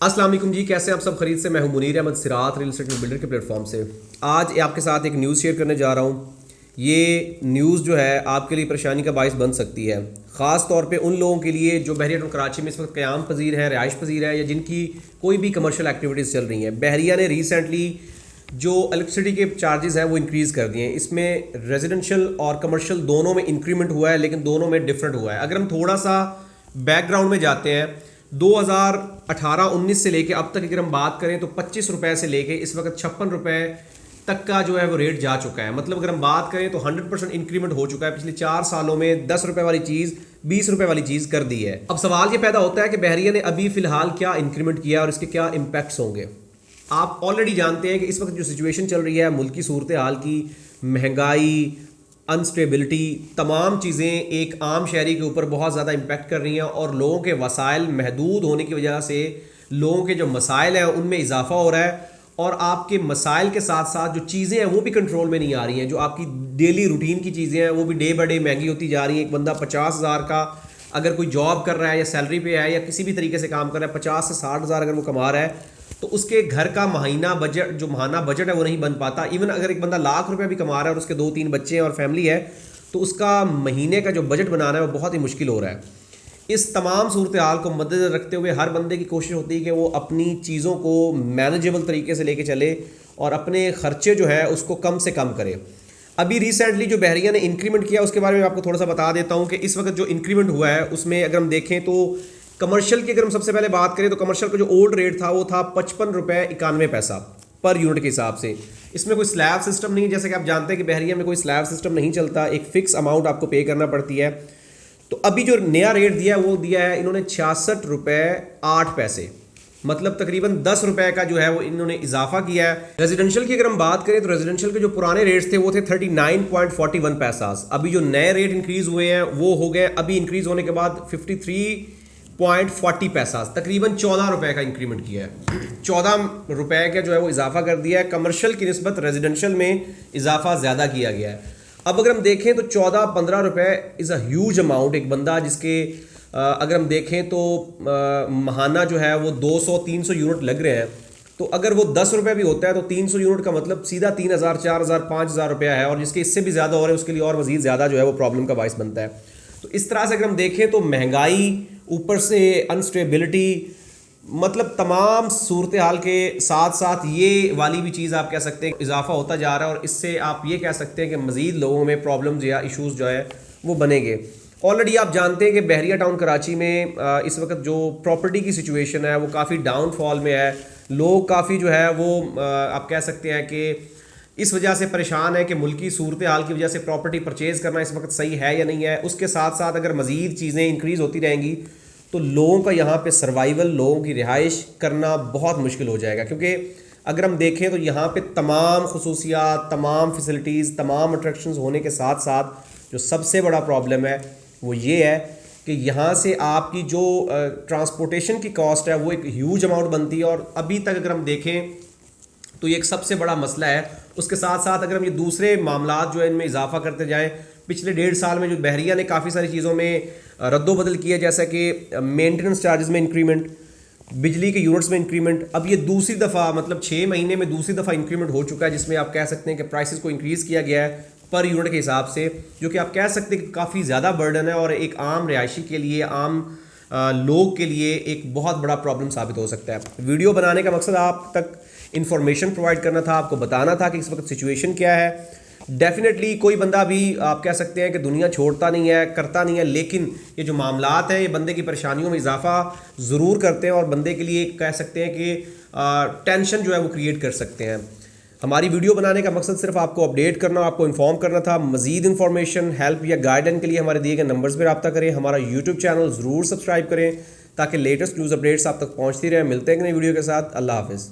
अस्सलाम वालेकुम जी, कैसे हैं आप सब? खरीद से मैं हूं मुनीर अहमद सिरात रियल एस्टेट बिल्डर के प्लेटफॉर्म से। आज आपके साथ एक न्यूज़ शेयर करने जा रहा हूं। ये न्यूज़ जो है आपके लिए परेशानी का बायस बन सकती है, ख़ास तौर पे उन लोगों के लिए जो बहरिया टाउन कराची में इस वक्त क़याम पजीर है, रिहाइश पजीर है, या जिनकी कोई भी कमर्शियल एक्टिविटीज़ चल रही हैं। बहरिया ने रिसेंटली जो इलेक्ट्रिसिटी के चार्जेस हैं वो इंक्रीज़ कर दिए हैं। इसमें रेजिडेंशियल और कमर्शियल दोनों में इंक्रीमेंट हुआ है, लेकिन दोनों में डिफरेंट हुआ है। अगर हम थोड़ा सा बैकग्राउंड में जाते हैं, 2018-19 से लेके अब तक अगर हम बात करें तो 25 रुपए से लेके इस वक्त 56 रुपए तक का जो है वो रेट जा चुका है। मतलब अगर हम बात करें तो 100% इंक्रीमेंट हो चुका है। पिछले 4 सालों में 10 रुपए वाली चीज़ 20 रुपए वाली चीज़ कर दी है। अब सवाल ये पैदा होता है कि बहरिया ने अभी फिलहाल क्या इंक्रीमेंट किया और इसके क्या इम्पैक्ट्स होंगे। आप ऑलरेडी जानते हैं कि इस वक्त जो सिचुएशन चल रही है मुल्की सूरत हाल की, महंगाई, अनस्टेबिलिटी, तमाम चीज़ें एक आम शहरी के ऊपर बहुत ज़्यादा इम्पेक्ट कर रही हैं और लोगों के वसाइल महदूद होने की वजह से लोगों के जो मसाइल हैं उनमें इजाफा हो रहा है, और आपके मसाइल के साथ साथ जो चीज़ें हैं वो भी कंट्रोल में नहीं आ रही हैं। जो आपकी डेली रूटीन की चीज़ें हैं वो भी डे बाई डे महंगी होती जा रही हैं। एक बंदा 50,000 का अगर कोई जॉब कर रहा है या सैलरी पे है या किसी भी तरीके से काम कर रहा है, 50 से 60,000 अगर वो कमा रहा है तो उसके घर का महीना बजट, जो माहाना बजट है वो नहीं बन पाता। इवन अगर एक बंदा लाख रुपए भी कमा रहा है और उसके 2-3 बच्चे हैं और फैमिली है, तो उसका महीने का जो बजट बनाना है वो बहुत ही मुश्किल हो रहा है। इस तमाम सूरत हाल को मद्देनजर रखते हुए हर बंदे की कोशिश होती है कि वो अपनी चीज़ों को मैनेजेबल तरीके से लेके चले और अपने खर्चे जो है उसको कम से कम करे। अभी रिसेंटली जो बहरिया ने इंक्रीमेंट किया उसके बारे में आपको थोड़ा सा बता देता हूँ कि इस वक्त जो इंक्रीमेंट हुआ है उसमें अगर हम देखें तो कमर्शियल की अगर हम सबसे पहले बात करें तो कमर्शियल का जो ओल्ड रेट था वो था 55 रुपये 91 पैसा पर यूनिट के हिसाब से। इसमें कोई स्लैब सिस्टम नहीं है, जैसे कि आप जानते हैं कि बहरिया में कोई स्लैब सिस्टम नहीं चलता, एक फिक्स अमाउंट आपको पे करना पड़ती है। तो अभी जो नया रेट दिया है वो दिया है इन्होंने 66 रुपये 8 पैसे, मतलब तकरीबन 10 रुपए का जो है वो इन्होंने इजाफा किया है। रेजिडेंशियल की अगर हम बात करें तो रेजिडेंशियल के जो पुराने रेट्स थे वो थे 39.41 पैसा। अभी जो नए रेट इंक्रीज हुए हैं वो हो गए, अभी इंक्रीज होने के बाद 53.40 पैसा, तकरीबन 14 रुपए का इंक्रीमेंट किया है। 14 रुपए का जो है वो इजाफा कर दिया है। कमर्शियल की निस्बत रेजिडेंशियल में इजाफा ज़्यादा किया गया है। अब अगर हम देखें तो 14-15 रुपए इज़ अ ह्यूज अमाउंट। एक बंदा जिसके अगर हम देखें तो महाना जो है वो 200-300 यूनिट लग रहे हैं, तो अगर वो 10 रुपये भी होता है तो 300 यूनिट का मतलब सीधा 3,000, 4,000, 5,000 रुपया है, और जिसके इससे भी ज़्यादा हो रहे हैं उसके लिए और मज़ीद ज़्यादा जो है वो प्रॉब्लम का बायस बनता है। तो इस तरह से अगर हम देखें तो महंगाई, ऊपर से अनस्टेबिलिटी, मतलब तमाम सूरत हाल के साथ साथ ये वाली भी चीज़ आप कह सकते हैं इजाफा होता जा रहा है, और इससे आप ये कह सकते हैं कि मज़ीद लोगों में प्रॉब्लम्स या इशूज़ जो है वो बनेंगे। ऑलरेडी आप जानते हैं कि बहरिया टाउन कराची में इस वक्त जो प्रॉपर्टी की सिचुएशन है वो काफ़ी डाउनफॉल में है। लोग काफ़ी जो है वो आप कह सकते हैं कि इस वजह से परेशान है कि मुल्की सूरत हाल की वजह से प्रॉपर्टी परचेज़ करना इस वक्त सही है या नहीं है। उसके साथ साथ अगर मज़ीद चीज़ें इंक्रीज़ होती रहेंगी तो लोगों का यहाँ पे सर्वाइवल, लोगों की रिहाइश करना बहुत मुश्किल हो जाएगा। क्योंकि अगर हम देखें तो यहाँ पे तमाम खसूसियात, तमाम फैसिलिटीज़, तमाम अट्रैक्शंस होने के साथ साथ जो सबसे बड़ा प्रॉब्लम है वो ये है कि यहाँ से आपकी जो ट्रांसपोर्टेशन की कॉस्ट है वो एक ह्यूज अमाउंट बनती है, और अभी तक अगर हम देखें तो ये एक सबसे बड़ा मसला है। उसके साथ साथ अगर हम ये दूसरे मामलात जो है इनमें इजाफा करते जाएं, पिछले 1.5 साल में जो बहरिया ने काफ़ी सारी चीज़ों में रद्दोबदल किया, जैसा कि मेंटेनेंस चार्जेस में इंक्रीमेंट, बिजली के यूनिट्स में इंक्रीमेंट। अब ये दूसरी दफ़ा, मतलब 6 महीने में दूसरी दफ़ा इंक्रीमेंट हो चुका है, जिसमें आप कह सकते हैं कि प्राइसेस को इंक्रीज़ किया गया है पर यूनिट के हिसाब से, जो कि आप कह सकते हैं कि काफ़ी ज़्यादा बर्डन है और एक आम रिहायशी के लिए, आम लोग के लिए एक बहुत बड़ा प्रॉब्लम साबित हो सकता है। वीडियो बनाने का मकसद आप तक इन्फॉर्मेशन प्रोवाइड करना था, आपको बताना था कि इस वक्त सिचुएशन क्या है। डेफिनेटली कोई बंदा भी आप कह सकते हैं कि दुनिया छोड़ता नहीं है, करता नहीं है, लेकिन ये जो मामलात हैं ये बंदे की परेशानियों में इजाफा ज़रूर करते हैं और बंदे के लिए कह सकते हैं कि टेंशन जो है वो क्रिएट कर सकते हैं। हमारी वीडियो बनाने का मकसद सिर्फ आपको अपडेट करना, आपको इन्फॉर्म करना था। मज़ीद इन्फॉर्मेशन, हेल्प या गाइडेंस के लिए हमारे दिए गए नंबर्स पर रब्ता करें। हमारा यूट्यूब चैनल ज़रूर सब्सक्राइब करें ताकि लेटेस्ट न्यूज़ अपडेट्स आप तक पहुँचती रहें। मिलते हैं नई वीडियो के साथ। अल्लाह हाफ़िज़।